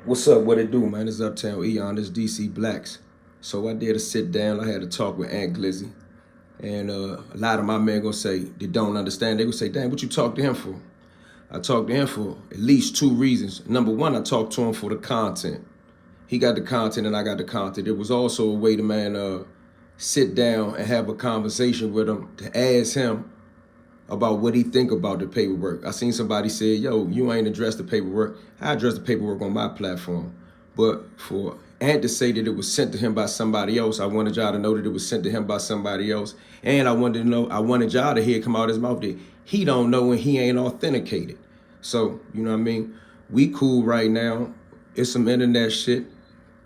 What's up? What it do, man? It's Uptown Eyone. It's DC Blacks. So I did a sit down. I had a talk with Aunt Glizzy. And a lot of my men gonna say they don't understand. They gonna say, "Damn, what you talk to him for?" I talked to him for at least two reasons. Number one, I talked to him for the content. He got the content and I got the content. It was also a way to sit down and have a conversation with him to ask him about what he think about the paperwork. I seen somebody say, "Yo, you ain't addressed the paperwork." I addressed the paperwork on my platform, but for Ant to say that it was sent to him by somebody else, I wanted y'all to know that it was sent to him by somebody else, and I wanted y'all to hear it come out his mouth that he don't know and he ain't authenticated. So you know what I mean? We cool right now. It's some internet shit,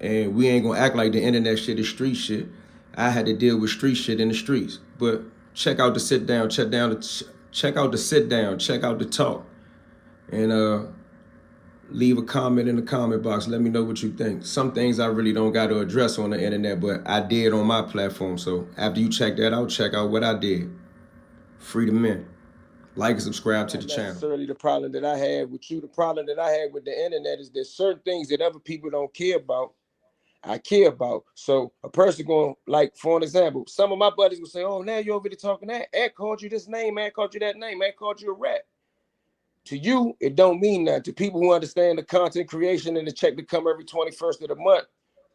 and we ain't gonna act like the internet shit is street shit. I had to deal with street shit in the streets. But check out the sit down, check out the sit down, check out the talk, and leave a comment in the comment box. Let me know what you think. Some things I really don't got to address on the internet, but I did on my platform. So after you check that out, check out what I did. Free the men. Like and subscribe to Not the channel. necessarily the problem that I had with you. The problem that I had with the internet is there's certain things that other people don't care about. I care about. So a person going, like, for an example, some of my buddies will say, "Oh, now you're over there talking that. Ed called you this name, man called you that name, man called you a rat." To you, it don't mean that. To people who understand the content creation and the check to come every 21st of the month,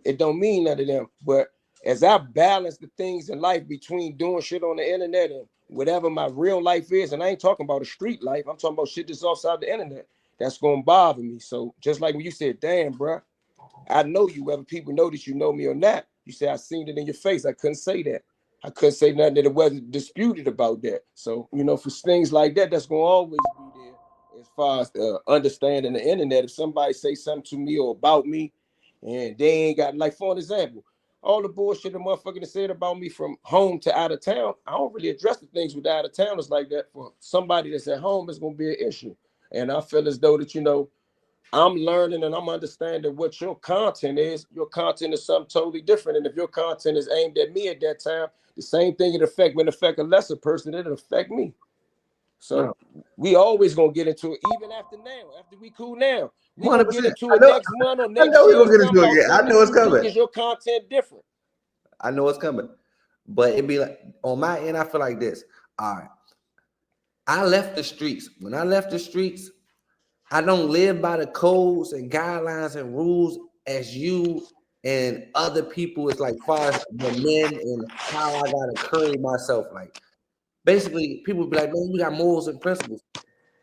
it don't mean that to them. But as I balance the things in life between doing shit on the internet and whatever my real life is, and I ain't talking about a street life, I'm talking about shit that's outside the internet, that's gonna bother me. So just like when you said, "Damn, bro, I know you," whether people know that you know me or not. You say, "I seen it in your face." I couldn't say that. I couldn't say nothing that it wasn't disputed about that. So, for things like that, that's gonna always be there. As far as understanding the internet, if somebody say something to me or about me, and they ain't got, like, for an example, all the bullshit the motherfucker said about me from home to out of town, I don't really address the things with out of towners like that. For somebody that's at home, it's gonna be an issue. And I feel as though that, I'm learning and I'm understanding what your content is. Your content is something totally different. And if your content is aimed at me at that time, the same thing when it affect a lesser person, it'll affect me. So No, we always gonna get into it, even after now, after we cool now. We gonna get 100%. into it next month or I next know we're year or gonna get something into it about again. I something know that it's you do coming. because your content different. I know it's coming. But it'd be like on my end, I feel like this. All right. I left the streets. When I left the streets, I don't live by the codes and guidelines and rules as you and other people. It's like far as the men and how I gotta carry myself. Like basically, people be like, "Man, you got morals and principles."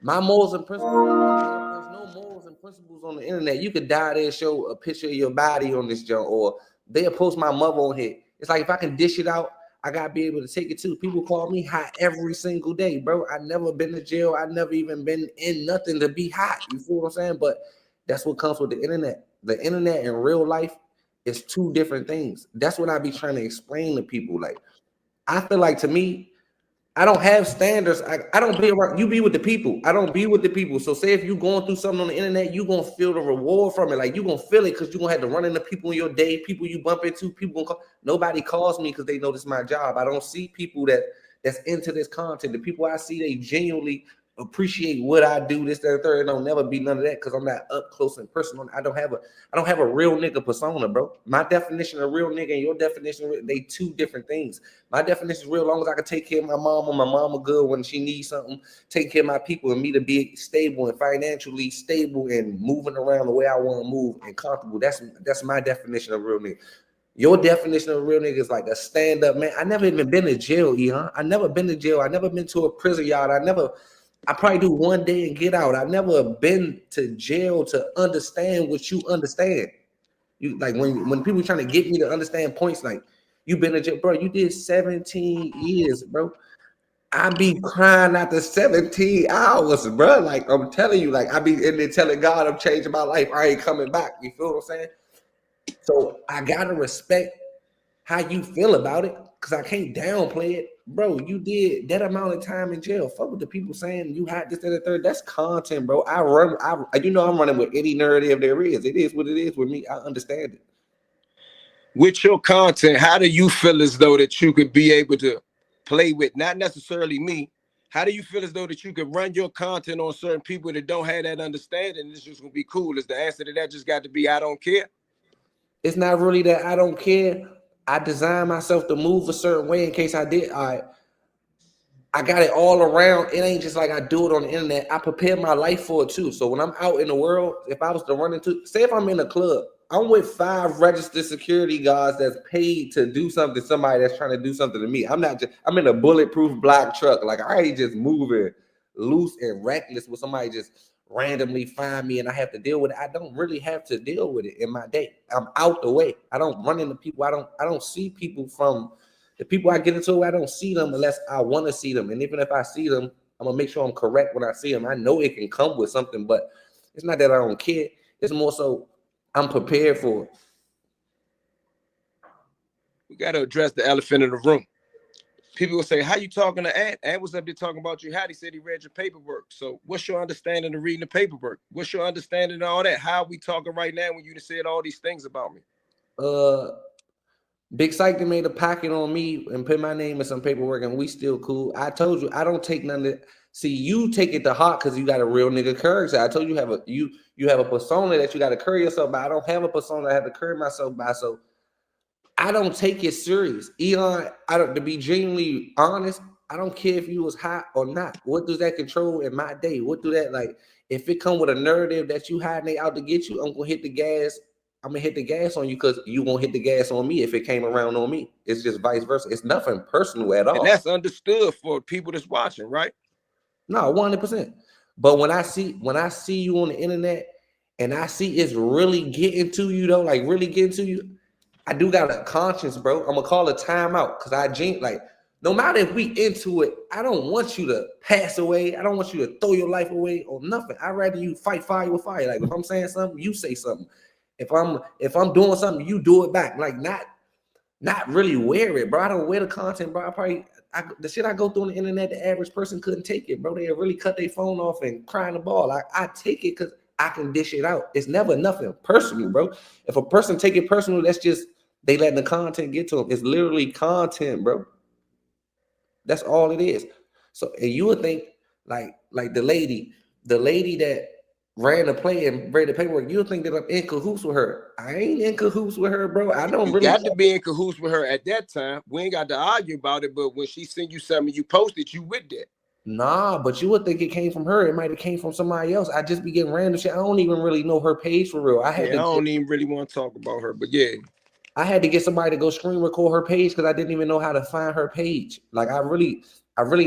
My morals and principles on the internet, there's no morals and principles on the internet. You could die there, show a picture of your body on this junk, or they'll post my mother on here. It's like if I can dish it out, I gotta be able to take it too. People call me hot every single day, bro. I never been to jail. I never even been in nothing to be hot. You feel what I'm saying? But that's what comes with the internet. The internet and real life is two different things. That's what I be trying to explain to people. Like I feel like to me, I don't have standards. I don't be around. You be with the people. I don't be with the people. So say if you going through something on the internet, you gonna feel the reward from it. Like you gonna feel it because you gonna have to run into people in your day, people you bump into, people gonna call. Nobody calls me because they know this is my job. I don't see people that's into this content. The people I see, they genuinely appreciate what I do. This, that, and third. It don't never be none of that because I'm not up close and personal. I don't have a real nigga persona, bro. My definition of real nigga and your definition, they two different things. My definition is real. As long as I can take care of my mom when my mama good when she needs something, take care of my people and me to be stable and financially stable and moving around the way I want to move and comfortable. That's my definition of real nigga. Your definition of a real nigga is like a stand-up man. I never even been to jail, I never been to jail. I never been to a prison yard. I probably do one day and get out. I never been to jail to understand what you understand. You like when people trying to get me to understand points like you been a jail, bro. You did 17 years, bro. I be crying after 17 hours, bro. Like I'm telling you, like I be in there telling God I'm changing my life. I ain't coming back. You feel what I'm saying? So I gotta respect how you feel about it because I can't downplay it. Bro, you did that amount of time in jail. Fuck with the people saying you had this, that, and the third. That's content, bro. I'm running with any narrative there is. It is what it is with me. I understand it. With your content, how do you feel as though that you could be able to play with not necessarily me, How do you feel as though that you could run your content on certain people that don't have that understanding? It's just gonna be cool. Is the answer to that just got to be I don't care? It's not really that I don't care. I design myself to move a certain way in case I did. I got it all around. It ain't just like I do it on the internet. I prepare my life for it too. So when I'm out in the world, if I was to run into, say if I'm in a club, I'm with 5 registered security guards that's paid to do something to somebody that's trying to do something to me. I'm not just, I'm in a bulletproof black truck. Like I ain't just moving loose and reckless with somebody just randomly find me and I have to deal with it. I don't really have to deal with it in my day. I'm out the way. I don't run into people. I don't see people from the people I get into. I don't see them unless I want to see them. And even if I see them, I'm gonna make sure I'm correct when I see them. I know it can come with something, but it's not that I don't care. It's more so I'm prepared for it. We got to address the elephant in the room. People will say, how you talking to Ant? Ant was up there talking about you. How he said he read your paperwork. So what's your understanding of reading the paperwork? What's your understanding of all that? How are we talking right now when you said all these things about me? Big Psych made a packet on me and put my name in some paperwork, and we still cool. I told you I don't take none of it. See, you take it to heart because you got a real nigga character. I told you you have a persona that you got to carry yourself by. I don't have a persona I have to carry myself by. So I don't take it serious. Eyone, to be genuinely honest, I don't care if you was hot or not. What does that control in my day? What do that like? If it come with a narrative that you hiding they out to get you, I'm gonna hit the gas. I'm gonna hit the gas on you because you won't hit the gas on me if it came around on me. It's just vice versa. It's nothing personal at And all. that's understood for people that's watching, right? No, 100%. But when I see you on the internet and I see it's really getting to you though, like really getting to you, I do got a conscience, bro. I'm gonna call a timeout because like no matter if we into it, I don't want you to pass away. I don't want you to throw your life away or nothing. I'd rather you fight fire with fire. Like if I'm saying something, you say something. If I'm doing something, you do it back. Like not really wear it, bro. I don't wear the content, bro. The shit I go through on the internet, the average person couldn't take it, bro. They really cut their phone off and crying the ball. I take it because I can dish it out. It's never nothing personal, bro. If a person take it personal, that's just they letting the content get to them. It's literally content, bro. That's all it is. So, and you would think like the lady that ran the play and read the paperwork, you would think that I'm in cahoots with her. I ain't in cahoots with her, bro. I don't You really got to be in cahoots with her at that time. We ain't got to argue about it, but when she sent you something, you posted, you with that. Nah, but you would think it came from her. It might have came from somebody else. I just be getting random shit. I don't even really know her page for real. I don't even really want to talk about her, but yeah. I had to get somebody to go screen record her page because I didn't even know how to find her page. Like I really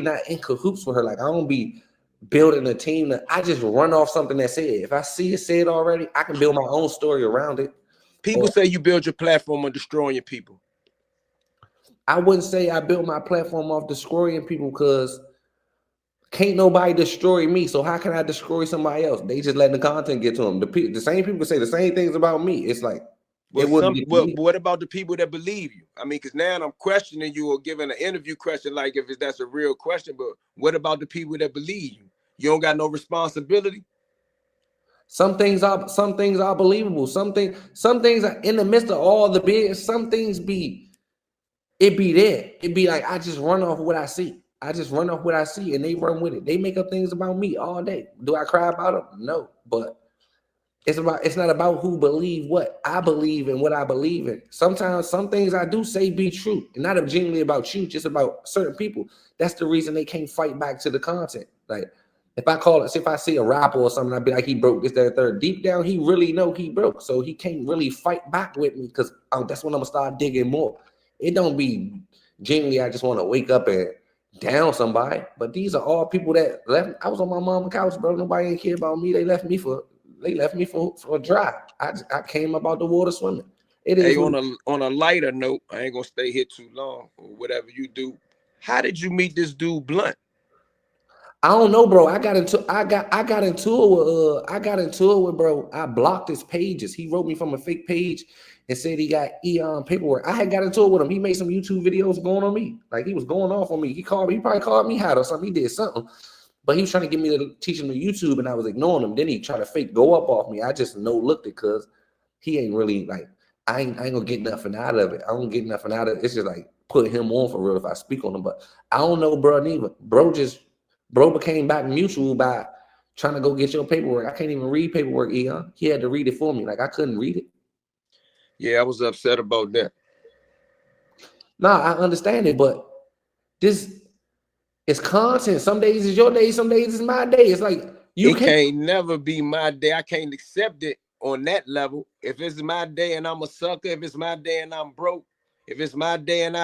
not in cahoots with her. Like I don't be building a team. I just run off something that said. If I see it said already, I can build my own story around it. People say you build your platform on destroying people. I wouldn't say I built my platform off destroying people because can't nobody destroy me. So how can I destroy somebody else? They just letting the content get to them. The same people say the same things about me. It's like But what about the people that believe you? I mean, because now I'm questioning you or giving an interview question like if that's a real question. But what about the people that believe you? You don't got no responsibility. Some things are believable. Some things are in the midst of all the big. Some things be there. It be like I just run off what I see. I just run off what I see, and they run with it. They make up things about me all day. Do I cry about them? No, but it's not about who believe what. I believe in what I believe in. Sometimes some things I do say be true, and not genuinely about you, just about certain people. That's the reason they can't fight back to the content. Like if I see a rapper or something, I'd be like, he broke this, that, third. Deep down, he really know he broke, so he can't really fight back with me because that's when I'm gonna start digging more. It don't be genuinely. I just want to wake up and down somebody, but these are all people that left. I was on my mom's couch, bro. Nobody ain't care about me. They left me for dry. I came up out the water swimming. It is. Hey, on a lighter note, I ain't gonna stay here too long or whatever you do. How did you meet this dude Blunt? I don't know, bro. I got into it with bro. I blocked his pages. He wrote me from a fake page and said he got Eyone paperwork. I had got into it with him. He made some YouTube videos going on me. Like he was going off on me. He probably called me hot or something. He did something. But he was trying to get me to teach him the YouTube, and I was ignoring him. Then he tried to fake go up off me. I just looked it because he ain't really like I ain't gonna get nothing out of it. I don't get nothing out of it. It's just like put him on for real if I speak on him. But I don't know, bro. Neither bro just Bro became back mutual by trying to go get your paperwork. I can't even read paperwork, Eyone. He had to read it for me. Like I couldn't read it. Yeah, I was upset about that. Nah, I understand it, but this is content. Some days is your day, some days is my day. It's like you It can't. can't never be my day. I can't accept it on that level. If it's my day and I'm a sucker, if it's my day and I'm broke, if it's my day and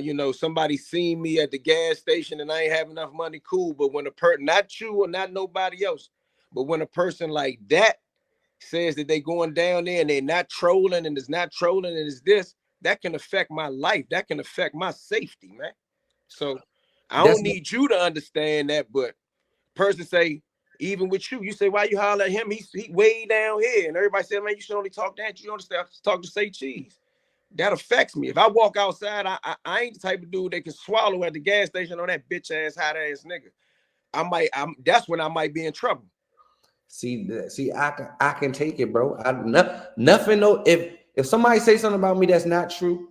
you know, somebody seen me at the gas station and I ain't have enough money, cool. But when a person, not you or not nobody else, but when a person like that says that they going down there and they're not trolling and it's not trolling and it's this, that can affect my life. That can affect my safety, man. So I That's don't need you to understand that, but person say, even with you, you say, why you holler at him? He way down here. And everybody said, man, you should only talk that. You understand? Talk to say cheese. That affects me. If I walk outside, I ain't the type of dude that can swallow at the gas station on that bitch ass, hot ass nigga. That's when I might be in trouble. see, I can take it, bro. Nothing. No, if somebody say something about me that's not true,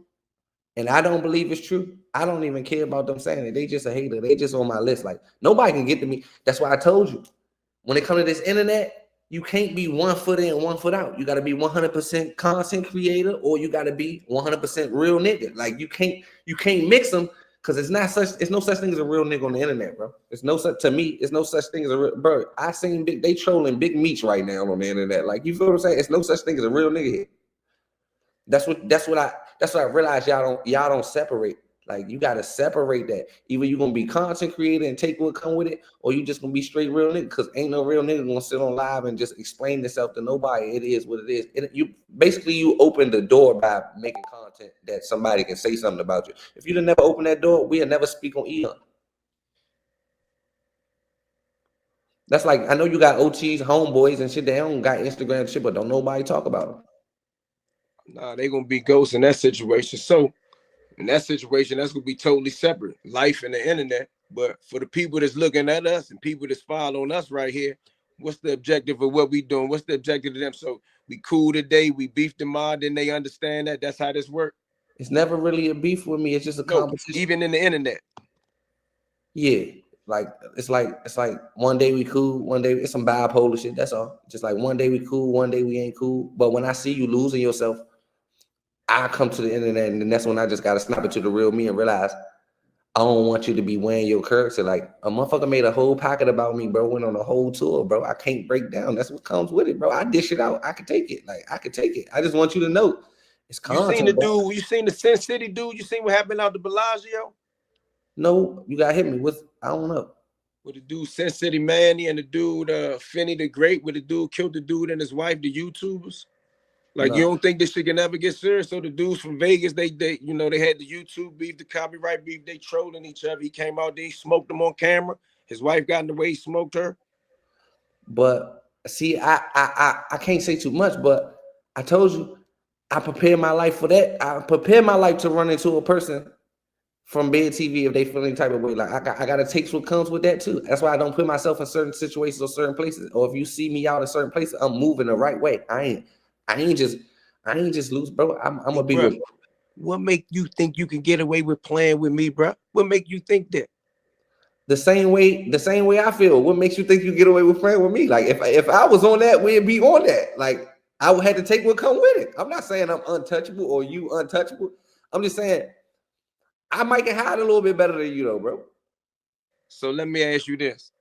and I don't believe it's true, I don't even care about them saying it. They just a hater. They just on my list. Like nobody can get to me. That's why I told you. When it comes to this internet, you can't be 1 foot in, 1 foot out. You got to be 100% content creator, or you got to be 100% real nigga. Like you can't mix them because it's no such thing as a real nigga on the internet, bro. It's no such to me. It's no such thing as a real bro. I seen they trolling big meats right now on the internet. Like you feel what I'm saying? It's no such thing as a real nigga here. That's what I realized y'all don't separate. Like you gotta separate that. Either you gonna be content creator and take what come with it, or you just gonna be straight real nigga. Cause ain't no real nigga gonna sit on live and just explain yourself to nobody. It is what it is. You open the door by making content that somebody can say something about you. If you'd never open that door, we'll never speak on Eyone. That's like I know you got OTs, homeboys, and shit. They don't got Instagram and shit, but don't nobody talk about them. Nah, they gonna be ghosts in that situation. So in that situation, that's gonna be totally separate. Life and the internet. But for the people that's looking at us and people that's following us right here, what's the objective of what we doing? What's the objective of them? So we cool today, we beef tomorrow, then they understand that. That's how this works. It's never really a beef with me. It's just a No, competition. even in the internet. Yeah, like it's like one day we cool, one day it's some bipolar shit. That's all. Just like one day we cool, one day we ain't cool. But when I see you losing yourself, I come to the internet, and then that's when I just gotta snap it to the real me and realize I don't want you to be wearing your character. Like a motherfucker made a whole pocket about me, bro. Went on a whole tour, bro. I can't break down. That's what comes with it, bro. I dish it out. I can take it. Like I can take it. I just want you to know it's You seen the content, bro. dude, you seen the Sin City dude, you seen what happened out the Bellagio? No, you got hit me with. I don't know. With the dude Sin City Manny and the dude Finney the Great, where the dude killed the dude and his wife, the YouTubers. Like you No. don't think this shit can ever get serious? So the dudes from Vegas, they you know they had the YouTube beef, the copyright beef, they trolling each other. He came out there, he smoked them on camera. His wife got in the way, he smoked her. But see, I can't say too much, but I told you I prepared my life for that. I prepared my life to run into a person from bed TV if they feel any type of way. Like I gotta take what comes with that too. That's why I don't put myself in certain situations or certain places. Or if you see me out in certain places, I'm moving the right way. I ain't just loose, bro. I'm Hey, gonna be bro, with what make you think you can get away with playing with me, bro? What make you think that? the same way I feel. What makes you think you get away with playing with me? Like if I was on that, we'd be on that. Like I would have to take what come with it. I'm not saying I'm untouchable or you untouchable. I'm just saying I might get hide a little bit better than you though, bro. So let me ask you this.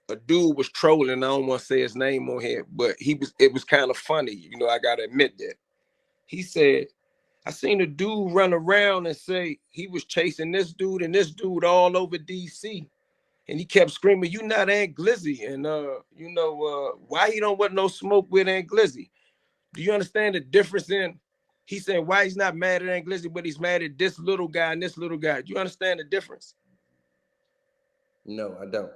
A dude was trolling. I don't want to say his name on here, but it was kind of funny. You know, I gotta admit that. He said, I seen a dude run around and say he was chasing this dude and this dude all over DC. And he kept screaming, "You not Aunt Glizzy." And why he don't want no smoke with Aunt Glizzy? Do you understand the difference in he said why he's not mad at Aunt Glizzy, but he's mad at this little guy and this little guy? Do you understand the difference? No, I don't.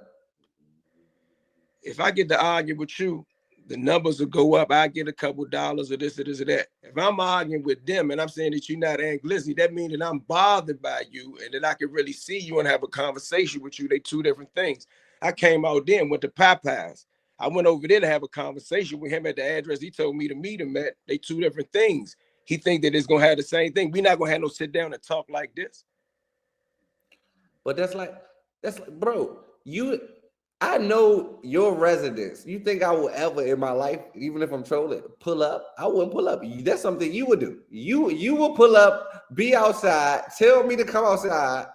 If I get to argue with you, the numbers will go up. I get a couple dollars or this or this or that. If I'm arguing with them and I'm saying that you're not Aunt Glizzy, that means that I'm bothered by you and that I can really see you and have a conversation with you. They two different things. I came out there and went to Popeyes. I went over there to have a conversation with him at the address he told me to meet him at. They two different things. He think that it's gonna have the same thing. We're not gonna have no sit down and talk like this. But that's like, bro, you. I know your residence. You think I will ever in my life, even if I'm trolling, pull up? I wouldn't pull up. That's something you would do. You will pull up, be outside, tell me to come outside.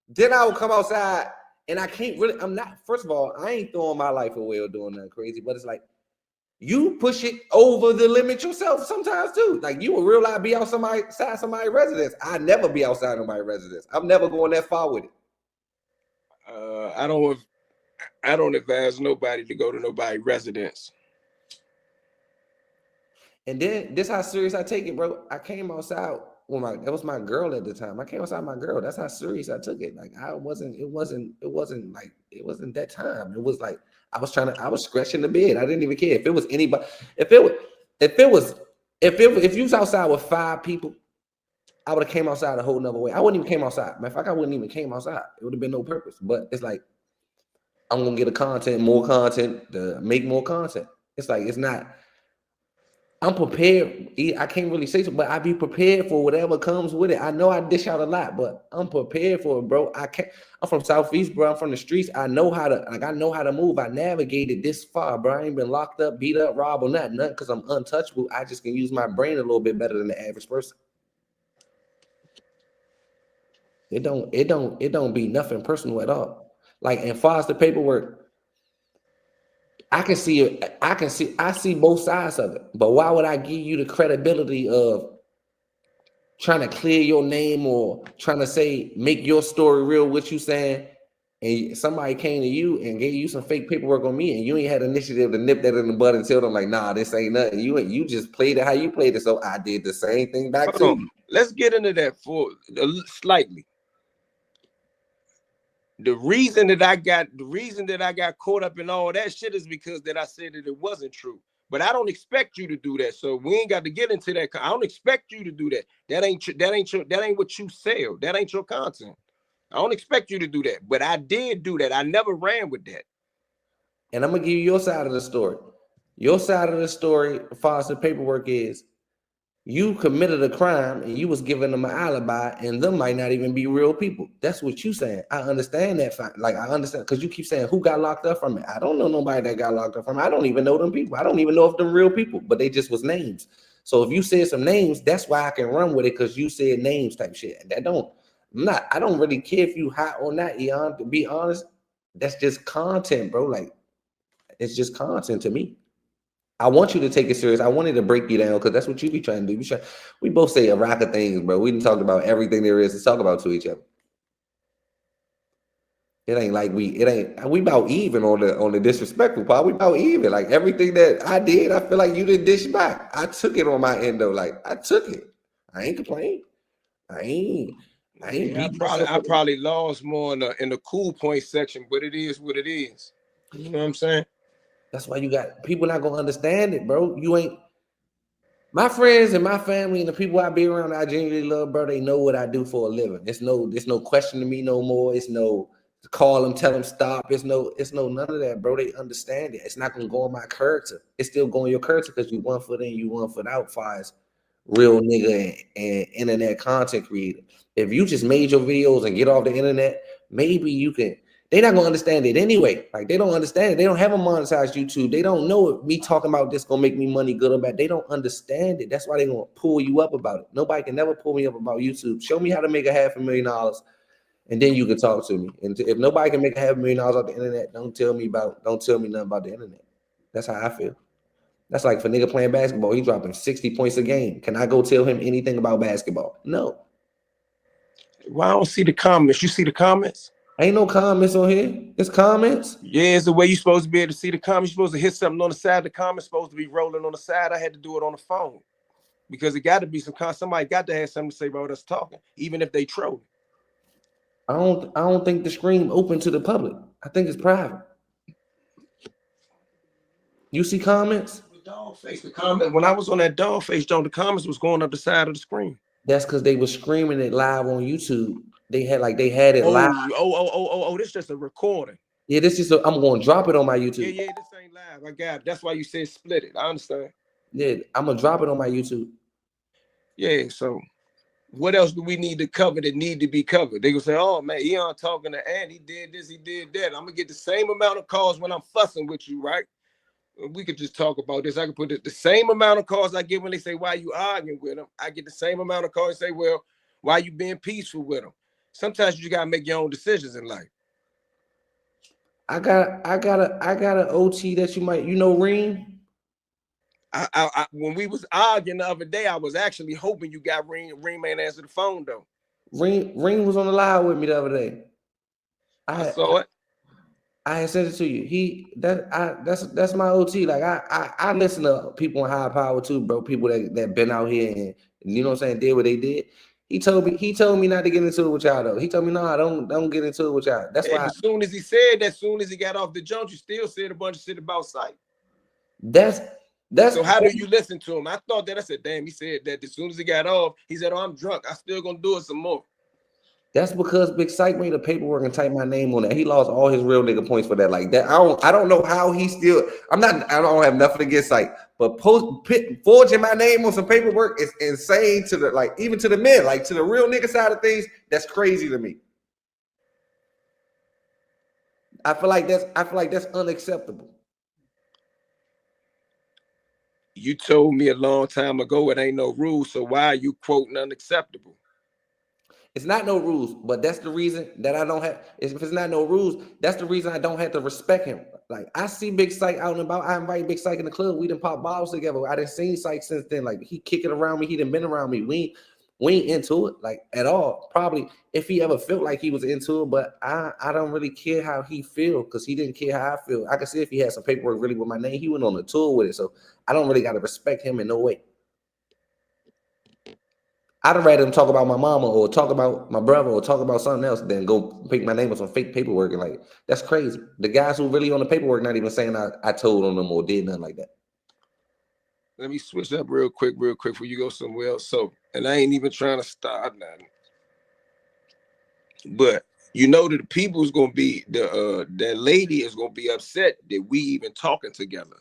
Then I will come outside, and I can't really. I'm not. First of all, I ain't throwing my life away or doing nothing crazy. But it's like you push it over the limit yourself sometimes too. Like you will real life be outside somebody's residence. I never be outside of my residence. I'm never going that far with it. I don't advise nobody to go to nobody's residence. And then this how serious I take it, bro. I came outside with that was my girl at the time. I came outside with my girl. That's how serious I took it. Like it wasn't that time. It was like I was scratching the bed. I didn't even care if it was anybody. If it was if it was if you was outside with 5 people, I would have came outside a whole nother way. I wouldn't even came outside. Matter of fact, I wouldn't even came outside. It would have been no purpose. But it's like I'm gonna get more content to make more content. It's like it's not. I'm prepared. I can't really say so, but I be prepared for whatever comes with it. I know I dish out a lot, but I'm prepared for it, bro. I can't. I'm from Southeast, bro. I'm from the streets. I know how to move. I navigated this far, bro. I ain't been locked up, beat up, robbed, or nothing because I'm untouchable. I just can use my brain a little bit better than the average person. It don't be nothing personal at all. Like, and far as the paperwork, I can see it. I see both sides of it. But why would I give you the credibility of trying to clear your name or trying to say make your story real? What you saying? And somebody came to you and gave you some fake paperwork on me, and you ain't had initiative to nip that in the bud and tell them like, nah, this ain't nothing. You just played it how you played it, so I did the same thing back to you. Let's get into that for slightly. The reason that I got caught up in all that shit is because that I said that it wasn't true. But I don't expect you to do that. So we ain't got to get into that. I don't expect you to do that. That ain't what you sell. That ain't your content. I don't expect you to do that. But I did do that. I never ran with that. And I'm gonna give you your side of the story. Your side of the story, as far as the paperwork is, you committed a crime and you was giving them an alibi, and them might not even be real people. That's what you saying. I understand that. Like I understand because you keep saying who got locked up from it. I don't know nobody that got locked up from it. I don't even know them people. I don't even know if them real people, but they just was names. So if you said some names, that's why I can run with it because you said names type shit. I don't really care if you hot or not, Eyone. To be honest, that's just content, bro. Like it's just content to me. I want you to take it serious. I wanted to break you down because that's what you be trying to do. We both say a rack of things, bro. We didn't talk about everything there is to talk about to each other. It ain't like we about even on the disrespectful part. We about even. Like everything that I did, I feel like you didn't dish back. I took it on my end though. Like I took it. I ain't complaining. I ain't Yeah, I probably lost more in the cool point section, but it is what it is. You know what I'm saying? That's why you got people not gonna understand it, bro. You ain't my friends and my family and the people I be around, I genuinely love, bro. They know what I do for a living. There's no question to me no more. It's no call them, tell them stop. It's no none of that, bro. They understand it. It's not gonna go on my character. It's still going your character because you 1 foot in, you 1 foot out, far as real nigga and internet content creator. If you just made your videos and get off the internet, maybe you can. They're not gonna understand it anyway. Like they don't understand it. They don't have a monetized YouTube. They don't know if me talking about this gonna make me money, good or bad. They don't understand it. That's why they're gonna pull you up about it. Nobody can never pull me up about YouTube. Show me how to make $500,000, and then you can talk to me. And if nobody can make $500,000 off the internet, don't tell me nothing about the internet. That's how I feel. That's like if a nigga playing basketball, he dropping 60 points a game. Can I go tell him anything about basketball? No. Well, I don't see the comments. You see the comments? Ain't no comments on here. It's comments. Yeah, it's the way you're supposed to be able to see the comments. You're supposed to hit something on the side. The comments supposed to be rolling on the side. I had to do it on the phone because it got to be somebody got to have something to say about us talking, even if they troll. I don't think the stream open to the public. I think it's private. You see comments? The comment when I was on that dog face, John, the comments was going up the side of the screen. That's because they were screaming it live on YouTube. They had it live. This is just a recording. Yeah, this is. I'm going to drop it on my YouTube. Yeah, this ain't live. I got it. That's why you said split it. I understand. Yeah, I'm gonna drop it on my YouTube. Yeah, so What else do we need to cover that need to be covered? They gonna say, oh man, Eyone talking to Ann, he did this, he did that. I'm gonna get the same amount of calls when I'm fussing with you, right? We could just talk about this. I could put it the same amount of calls I get when they say, why you arguing with them? I get the same amount of calls and say, well, why you being peaceful with them? Sometimes you gotta make your own decisions in life. I got a OT that you might, Reem. When we was arguing the other day, I was actually hoping you got Ring ain't answer the phone though. Ring was on the live with me the other day. I saw it. I had sent it to you. That's my OT. Like I listen to people in high power too, bro. People that been out here and you know what I'm saying, did what they did. He told me not to get into it with y'all though. He told me, no, don't get into it with y'all. That's why. As soon as he said that, as soon as he got off the jump, you still said a bunch of shit about sight. That's so how do you listen to him? I thought that. I said, damn, he said that as soon as he got off, he said, oh, I'm drunk. I still gonna do it some more. That's because Big Psych made the paperwork and typed my name on it. He lost all his real nigga points for that. Like that, I don't know how he still. I don't have nothing against Psych, but forging my name on some paperwork is insane to the even to the men, like to the real nigga side of things. That's crazy to me. I feel like that's unacceptable. You told me a long time ago it ain't no rules, so why are you quoting unacceptable? It's not no rules, but that's the reason that I don't have. If it's not no rules, that's the reason I don't have to respect him. Like I see Big Psych out and about. I invite Big Psych in the club. We done pop bottles together. I didn't seen Psych since then. Like he kicking around me. He done been around me. We ain't into it like at all. Probably if he ever felt like he was into it, but I don't really care how he feel because he didn't care how I feel. I can see if he had some paperwork really with my name. He went on a tour with it, so I don't really got to respect him in no way. I'd rather him talk about my mama or talk about my brother or talk about something else than go pick my name on some fake paperwork. And like, that's crazy. The guys who really on the paperwork not even saying I told on them or did nothing like that. Let me switch up real quick before you go somewhere else. So, and I ain't even trying to start nothing. But you know that the people's gonna be that lady is gonna be upset that we even talking together.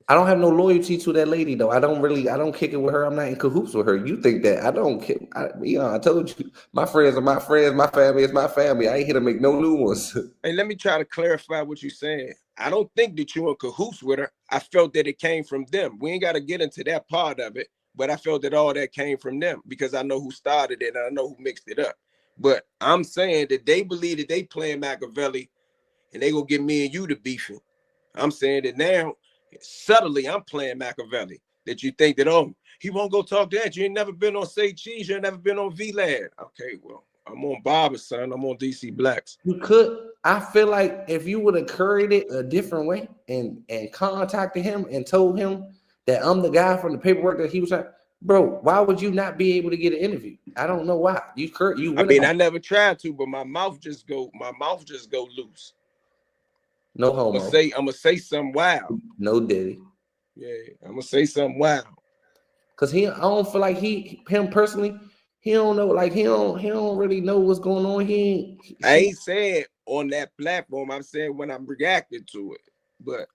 I don't have no loyalty to that lady though. I don't kick it with her. I'm not in cahoots with her. You think that I don't kick? I told you, my friends are my friends. My family is my family. I ain't here to make no new ones. Hey, let me try to clarify what you're saying. I don't think that you in cahoots with her. I felt that it came from them. We ain't got to get into that part of it, but I felt that all that came from them because I know who started it and I know who mixed it up. But I'm saying that they believe that they playing Machiavelli and they gonna get me and you to beefing. I'm saying that now, subtly, I'm playing Machiavelli. That you think that, oh, he won't go talk to that. You ain't never been on Say Cheese. You ain't never been on VLAD. Okay, well, I'm on Barber, son. I'm on DC Blacks. You could. I feel like if you would have curried it a different way and contacted him and told him that I'm the guy from the paperwork that he was trying, bro, why would you not be able to get an interview? I don't know why. I never tried to, but my mouth just go loose. No homo. I'm gonna say something wild. No diddy. Yeah, I'm gonna say something wild. Cause I don't feel like him personally, he don't know, like he don't really know what's going on. I ain't saying on that platform. I'm saying when I'm reacting to it. But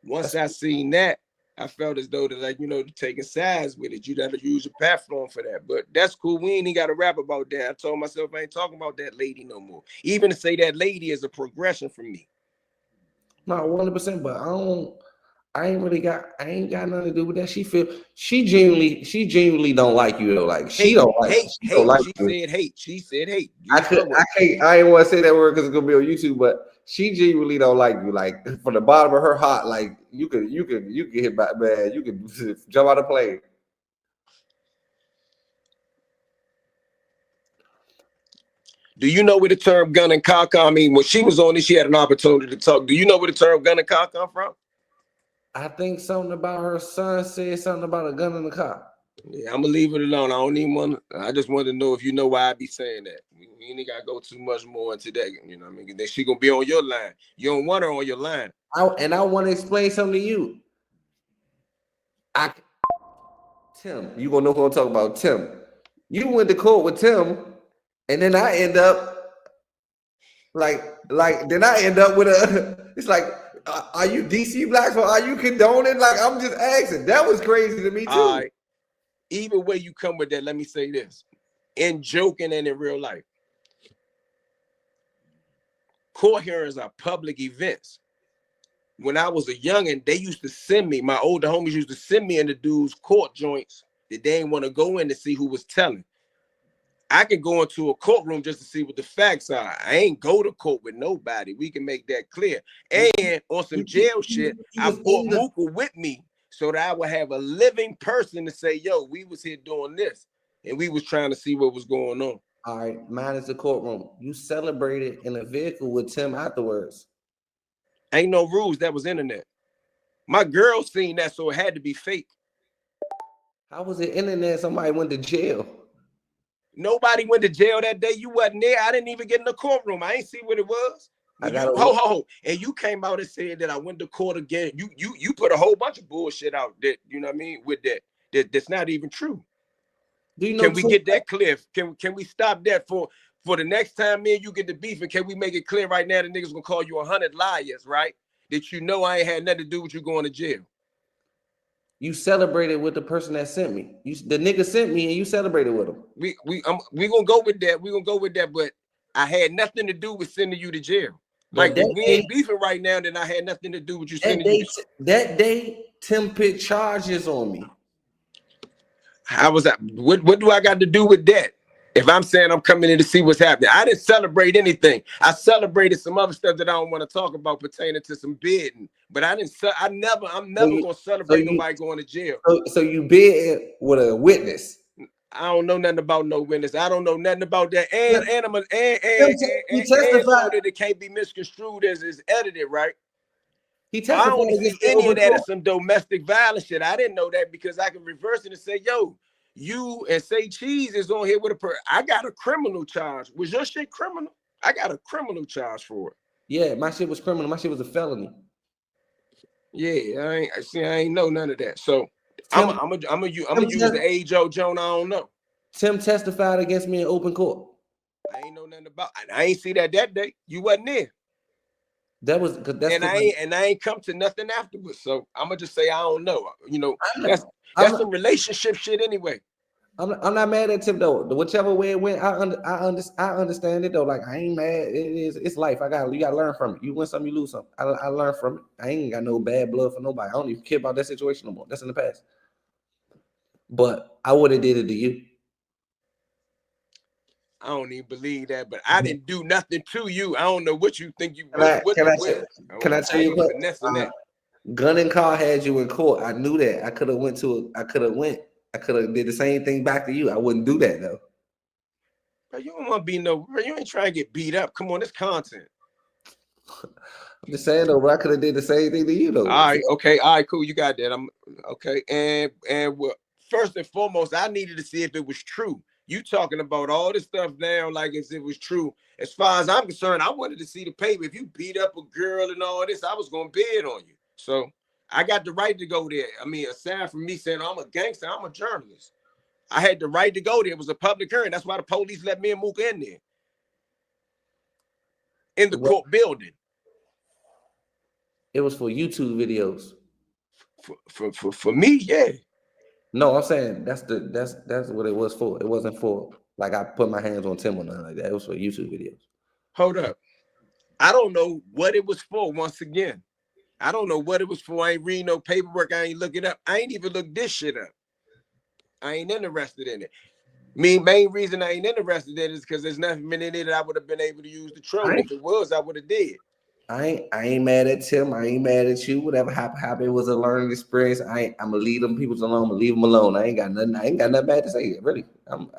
once I seen that, I felt as though that, like, taking sides with it. You got to use a platform for that. But that's cool. We ain't got to rap about that. I told myself I ain't talking about that lady no more. Even to say that lady is a progression for me. Not 100%, but I ain't got nothing to do with that. She genuinely don't like you though. Like she don't like hate. She said hate. I ain't want to say that word because it's gonna be on YouTube, but she genuinely don't like you. Like from the bottom of her heart, like you could hit back, man. You could jump out of plane. Do you know where the term gun and cock come? I mean, when she was on this, she had an opportunity to talk. Do you know where the term gun and cock come from? I think something about her son said something about a gun in the car. Yeah, I'm gonna leave it alone. I don't even want to. I just want to know if you know why I be saying that. We ain't gotta go too much more into that. You know what I mean? Then she gonna be on your line. You don't want her on your line. I want to explain something to you. Tim, you gonna know who I'm talking about, Tim. You went to court with Tim, and then I end up then I end up with it's like, are you DC Blacks or are you condoning? Like, I'm just asking. That was crazy to me too. either way you come with that, let me say this. In joking and in real life, court hearings are public events. When I was a youngin', they used to send me, my older homies used to send me into dudes' court joints that they didn't want to go in to see who was telling. I can go into a courtroom just to see what the facts are. I ain't go to court with nobody. We can make that clear. And on some jail shit, I brought Mooka with me so that I would have a living person to say, yo, we was here doing this. And we was trying to see what was going on. All right, mine is the courtroom. You celebrated in a vehicle with Tim afterwards. Ain't no rules. That was internet. My girl seen that, so it had to be fake. How was it internet? Somebody went to jail. Nobody went to jail that day. You wasn't there. I didn't even get in the courtroom. I ain't see what it was. And you came out and said that I went to court again. You put a whole bunch of bullshit out that, you know what I mean, with that's not even true. Do you know? Can we get that clear? Can we stop that for the next time me and you get the beef? And can we make it clear right now that niggas gonna call you 100 liars, right? That you know I ain't had nothing to do with you going to jail. You celebrated with the person that sent me. The nigga sent me and you celebrated with him. We gonna go with that. We gonna go with that, but I had nothing to do with sending you to jail. Like if we ain't beefing right now, then I had nothing to do with you sending you. That day, Tim put charges on me. How was that? What do I got to do with that? If I'm saying I'm coming in to see what's happening, I didn't celebrate anything. I celebrated some other stuff that I don't want to talk about pertaining to some bidding. But I'm never gonna celebrate nobody going to jail. So you bid with a witness. I don't know nothing about no witness. I don't know nothing about that. And he testified that it can't be misconstrued as is edited, right? He testified. I don't see any of that as some domestic violence shit. I didn't know that because I can reverse it and say, yo, you and say Cheese is on here with I got a criminal charge. Was your shit criminal? I got a criminal charge for it. Yeah, my shit was criminal. My shit was a felony. Yeah, I ain't know none of that. So I'm gonna use the age old Joan. I don't know. Tim testified against me in open court. I ain't know nothing about. I ain't see that day. You wasn't there. That was because I ain't come to nothing afterwards. So I'm gonna just say I don't know. You know, that's some relationship shit anyway. I'm not mad at Tim though. Whichever way it went, I understand it though. Like I ain't mad. It's life. You gotta learn from it. You win some, you lose some. I learned from it. I ain't got no bad blood for nobody. I don't even care about that situation no more. That's in the past. But I would have did it to you. I don't even believe that, but I didn't do nothing to you. I don't know what you think you. Can I tell you what? Gun and car had you in court. I knew that. I could have did the same thing back to you. I wouldn't do that though. But you don't want to be you ain't trying to get beat up. Come on, it's content. I'm just saying though, but I could have did the same thing to you though. All right, okay, all right, cool. You got that. I'm okay. And well, first and foremost, I needed to see if it was true. You talking about all this stuff now like as it was true. As far as I'm concerned, I wanted to see the paper. If you beat up a girl and all this, I was gonna bid on you. So I got the right to go there. I mean, aside from me saying I'm a gangster, I'm a journalist. I had the right to go there. It was a public hearing. That's why the police let me and Mook in there. In the court building. It was for YouTube videos. For me, yeah. No, I'm saying that's what it was for. It wasn't for like I put my hands on Tim or nothing like that. It was for YouTube videos. Hold up. I don't know what it was for. Once again, I don't know what it was for. I ain't reading no paperwork. I ain't look it up. I ain't even looked this shit up. I ain't interested in it. Main reason I ain't interested in it is because there's nothing in it that I would have been able to use to troll. If it was, I would have did. I ain't mad at Tim. I ain't mad at you. Whatever happened, it was a learning experience. I'm gonna leave them people alone. I'm gonna leave them alone. I ain't got nothing bad to say. Really, I'm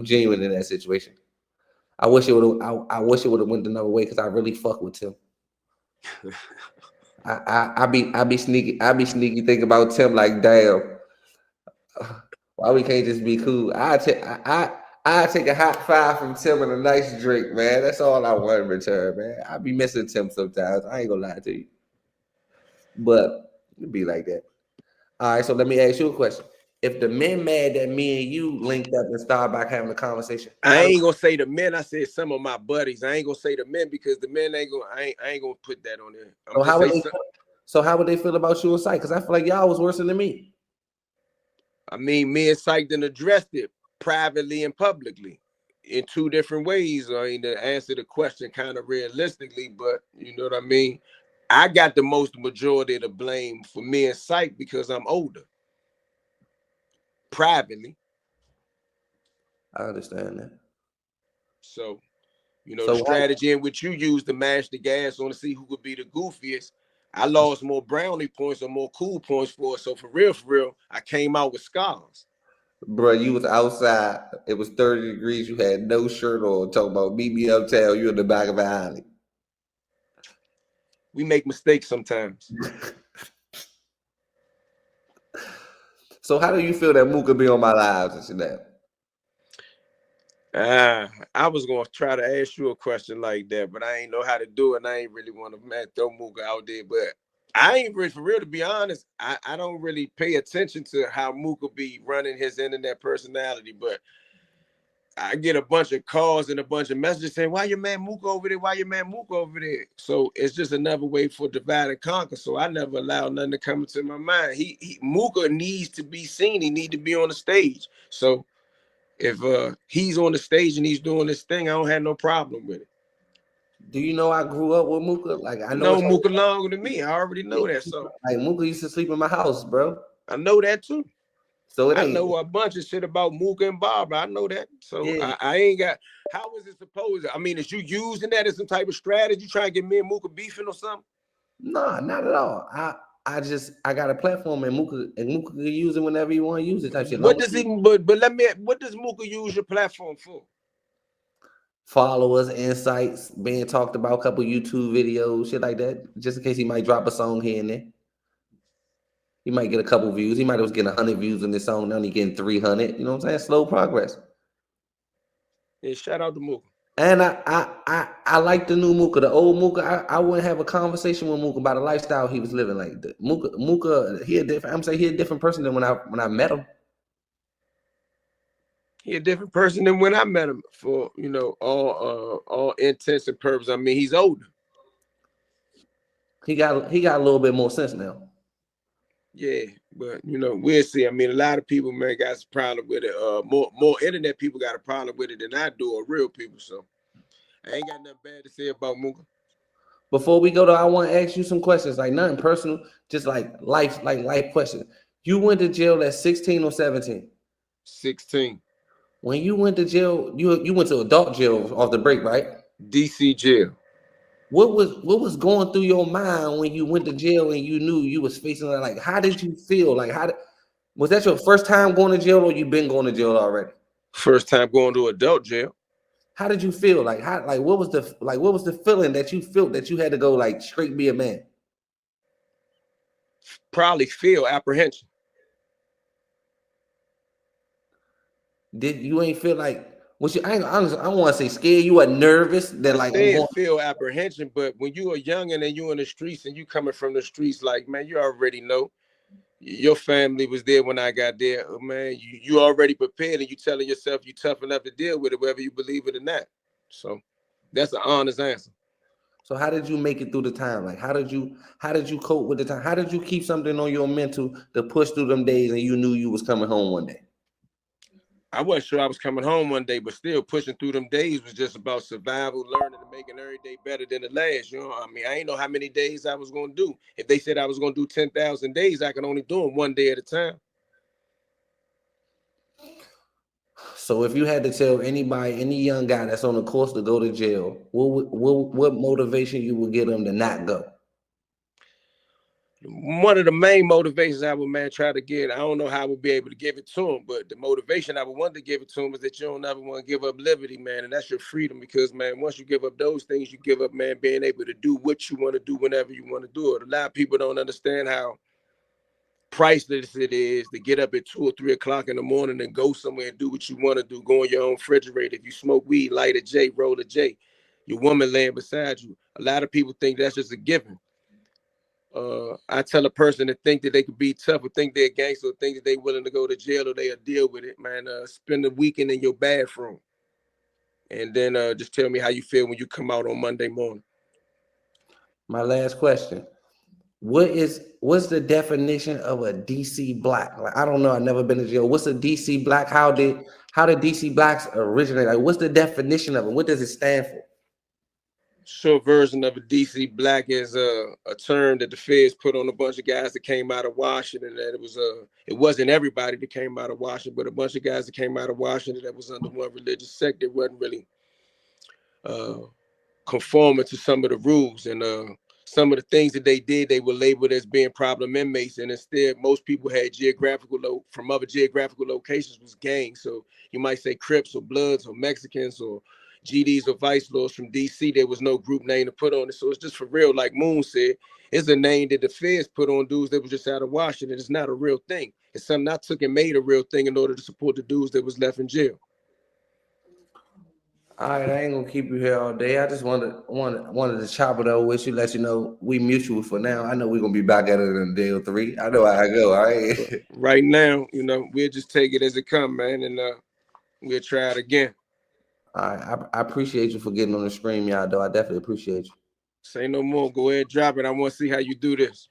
genuine in that situation. I wish it would have went another way because I really fuck with Tim. I be sneaky thinking about Tim like damn. Why we can't just be cool? I take a hot five from Tim and a nice drink, man. That's all I want in return, man. I be missing Tim sometimes. I ain't gonna lie to you, but it be like that. All right, so let me ask you a question. If the men mad that me and you linked up and started back having a conversation, I ain't gonna say the men. I said some of my buddies. I ain't gonna say the men because the men ain't gonna. I ain't gonna put that on there. So how would they feel about you and Sight? Because I feel like y'all was worse than me. I mean, me and Syke done addressed it privately and publicly in two different ways. I mean, to answer the question kind of realistically, but you know what I mean? I got the most majority of the blame for me and Syke because I'm older. Privately. I understand that. So, you know, the So strategy in which you use to mash the gas on to see who could be the goofiest. I lost more brownie points or more cool points for it. So for real, I came out with scars. bro, you was outside. It was 30 degrees. You had no shirt on. Talking about meet me uptown. You in the back of an alley. We make mistakes sometimes. So how do you feel that Mook could be on my lives and shit that? I was gonna try to ask you a question like that, but I ain't know how to do it. And I ain't really want to throw Mooka out there. But I ain't really, for real, to be honest. I don't really pay attention to how Mooka be running his internet personality, but I get a bunch of calls and a bunch of messages saying, "Why your man Mooka over there? Why your man Mooka over there?" So it's just another way for divide and conquer. So I never allow nothing to come into my mind. He Mooka needs to be seen. He need to be on the stage. So if he's on the stage and he's doing this thing, I don't have no problem with it. Do you know I grew up with Mooka? Like I You know know it's Mooka longer than me. I already know that. So like Mooka used to sleep in my house, bro. I know that too. So it I ain't know a bunch of shit about Mooka and Barbara. I know that. So yeah. I ain't got. How is it supposed? I mean, is you using that as some type of strategy, trying to get me and Mooka beefing or something? Nah, not at all. I got a platform and Mooka can use it whenever you want to use it type shit. What Long does as he? But let me. What does Mooka use your platform for? followers, insights, being talked about, a couple YouTube videos, shit like that. Just in case he might drop a song here and there. He might get a couple views. He might was getting 100 views on this song. Now he getting 300. You know what I'm saying? Slow progress. Yeah, shout out to Mooka. And I like the new Mooka. The old Mooka, I wouldn't have a conversation with Mooka about the lifestyle he was living. Like the Mooka, he a different. I'm saying he a different person than when I met him. He a different person than when I met him. For all intents and purposes. I mean, he's older. He got a little bit more sense now. Yeah, but we'll see. I mean, a lot of people, man, got a problem with it. More internet people got a problem with it than I do, or real people. So I ain't got nothing bad to say about Mooka. Before we go to, I want to ask you some questions, like nothing personal, just like life questions. You went to jail at 16 or 17. 16. When you went to jail, you went to adult jail off the break, right? DC jail. What was going through your mind when you went to jail and you knew you was facing that? Like, how did you feel? Like, was that your first time going to jail, or you been going to jail already? First time going to adult jail. How did you feel? Like, what was the feeling that you felt that you had to go like straight be a man? Probably feel apprehension. Did you ain't feel like what you? I ain't honestly, I don't want to say scared. You were nervous that I like I'm said going. feel apprehension, but when you are young and then you in the streets and you coming from the streets, like, man, you already know. Your family was there when I got there. Oh, man, you already prepared and you telling yourself you tough enough to deal with it, whether you believe it or not. So that's an honest answer. So how did you make it through the time? Like how did you cope with the time? How did you keep something on your mental to push through them days and you knew you was coming home one day? I wasn't sure I was coming home one day, but still pushing through them days was just about survival, learning, and making every day better than the last. I mean, I ain't know how many days I was going to do. If they said I was going to do 10,000 days, I can only do them one day at a time. So if you had to tell anybody, any young guy that's on the course to go to jail, what motivation you would get them to not go? One of the main motivations I would, man, try to get, I don't know how I would be able to give it to him, but the motivation I would want to give it to him is that you don't ever want to give up liberty, man, and that's your freedom. Because, man, once you give up those things, you give up, man, being able to do what you want to do whenever you want to do it. A lot of people don't understand how priceless it is to get up at 2 or 3 o'clock in the morning and go somewhere and do what you want to do. Go in your own refrigerator. If you smoke weed, light a J, roll a J. Your woman laying beside you. A lot of people think that's just a given. I tell a person that think that they could be tough or think they're a gangster or think that they willing to go to jail or they'll deal with it, man. Spend the weekend in your bathroom. And then just tell me how you feel when you come out on Monday morning. My last question. what's the definition of a DC black? Like I don't know. I've never been to jail. What's a DC black? How did DC blacks originate? Like what's the definition of it? What does it stand for? Short version of a DC black is a term that the feds put on a bunch of guys that came out of Washington. That it wasn't everybody that came out of Washington, but a bunch of guys that came out of Washington that was under one religious sect that wasn't really uh, conforming to some of the rules, and some of the things that they did, they were labeled as being problem inmates, and instead most people had from other geographical locations was gangs. So you might say Crips or Bloods or Mexicans or GDs or Vice Lords from DC. There was no group name to put on it, so it's just for real. Like Moon said, it's a name that the feds put on dudes that was just out of Washington. It's not a real thing. It's something I took and made a real thing in order to support the dudes that was left in jail. All right, I ain't gonna keep you here all day. I just wanted to chop it over with you, let you know we mutual for now. I know we're gonna be back at it in a day or three. I know how I go. All right. Right now, we'll just take it as it comes, man, and we'll try it again. All right, I appreciate you for getting on the stream, y'all. Though I definitely appreciate you. Say no more. Go ahead, drop it. I want to see how you do this.